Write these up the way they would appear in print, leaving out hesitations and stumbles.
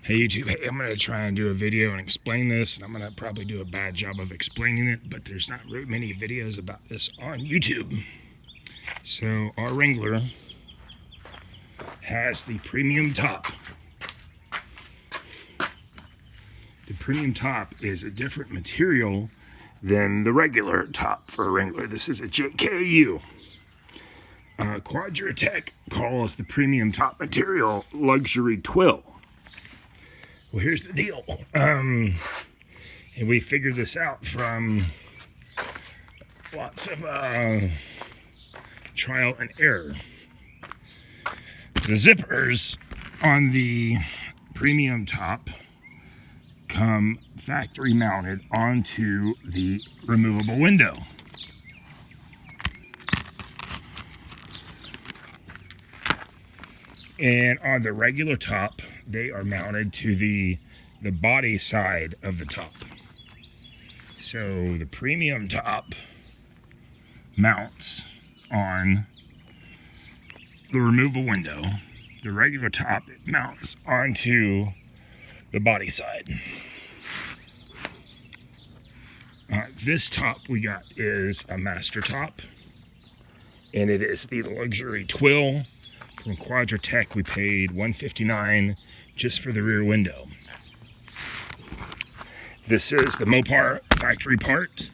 Hey YouTube, hey, I'm going to try and do a video and explain this, and I'm going to probably do a bad job of explaining it, but there's not very many videos about this on YouTube. So our Wrangler has the premium top. The premium top is a different material than the regular top for a Wrangler. This is a JKU. Quadratech calls the premium top material luxury twill. Well, here's the deal. And we figured this out from lots of trial and error. The zippers on the premium top come factory mounted onto the removable window. And on the regular top, they are mounted to the body side of the top. So the premium top mounts on the removable window. The regular top mounts onto the body side. This top we got is a master top, and it is the luxury twill. From Quadratech, we paid $159 just for the rear window. This is the Mopar factory part,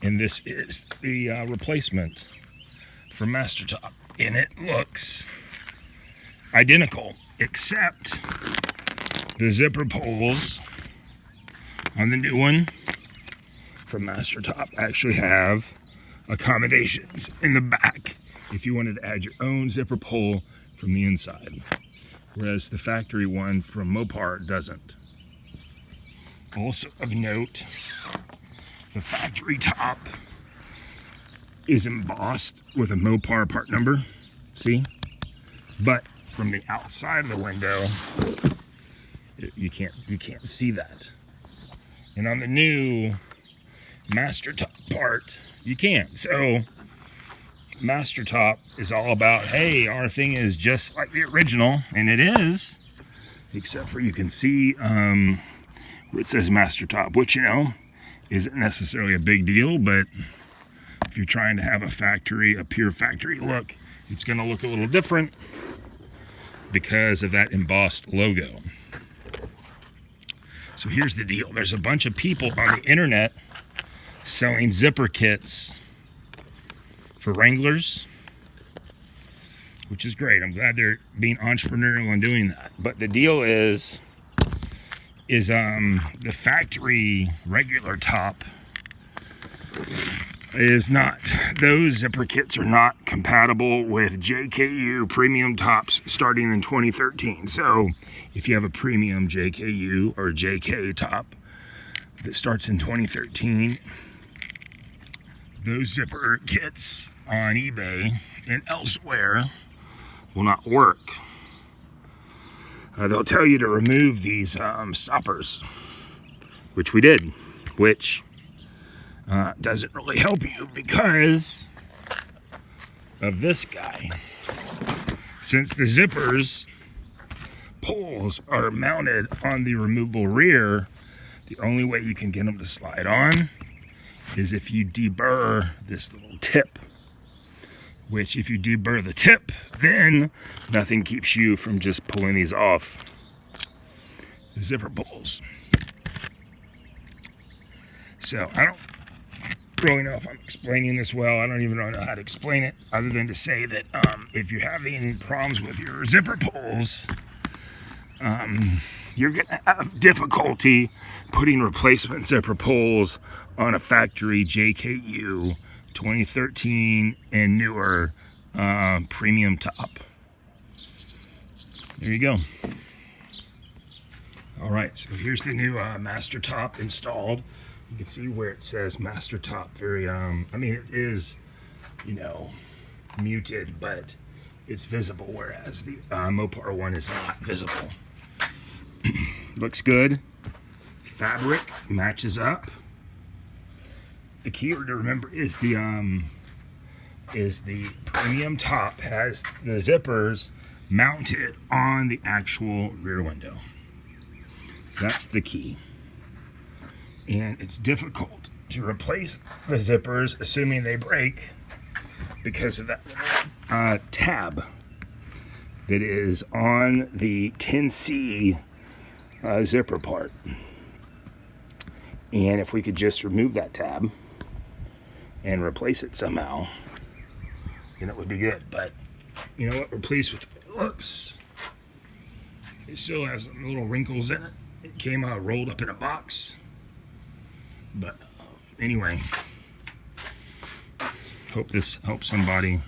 and this is the replacement for Master Top. And it looks identical, except the zipper pulls on the new one from Master Top actually have accommodations in the back if you wanted to add your own zipper pull from the inside, whereas the factory one from Mopar doesn't. Also of note, the factory top is embossed with a Mopar part number, see? But from the outside of the window, you can't see that. And on the new Master Top part, you can. So Master Top is all about, hey, our thing is just like the original, and it is, except for you can see where it says Master Top, which, you know, isn't necessarily a big deal, but if you're trying to have a pure factory look, it's going to look a little different because of that embossed logo. So here's the deal. There's a bunch of people on the internet selling zipper kits for Wranglers, which is great. I'm glad they're being entrepreneurial and doing that. But the deal is the factory regular top is not, those zipper kits are not compatible with JKU premium tops starting in 2013. So if you have a premium JKU or JK top that starts in 2013, those zipper kits on eBay and elsewhere will not work. They'll tell you to remove these stoppers, which we did, which doesn't really help you because of this guy. Since the zippers poles are mounted on the removable rear, the only way you can get them to slide on is if you deburr this little tip, which if you deburr the tip, then nothing keeps you from just pulling these off the zipper pulls. So I don't really know if I'm explaining this well. I don't even know how to explain it other than to say that if you're having problems with your zipper pulls, you're going to have difficulty putting replacement zipper pulls on a factory JKU 2013 and newer premium top. There you go. All right, so here's the new Master Top installed. You can see where it says Master Top. Very, I mean, it is, you know, muted, but it's visible, whereas the Mopar one is not visible. Looks good. Fabric matches up. The key word to remember is the premium top has the zippers mounted on the actual rear window. That's the key. And it's difficult to replace the zippers, assuming they break, because of that tab that is on the 10C zipper part. And if we could just remove that tab and replace it somehow, then it would be good. But you know what? We're pleased with the way it looks. It still has some little wrinkles in it. It came rolled up in a box. But anyway, hope this helps somebody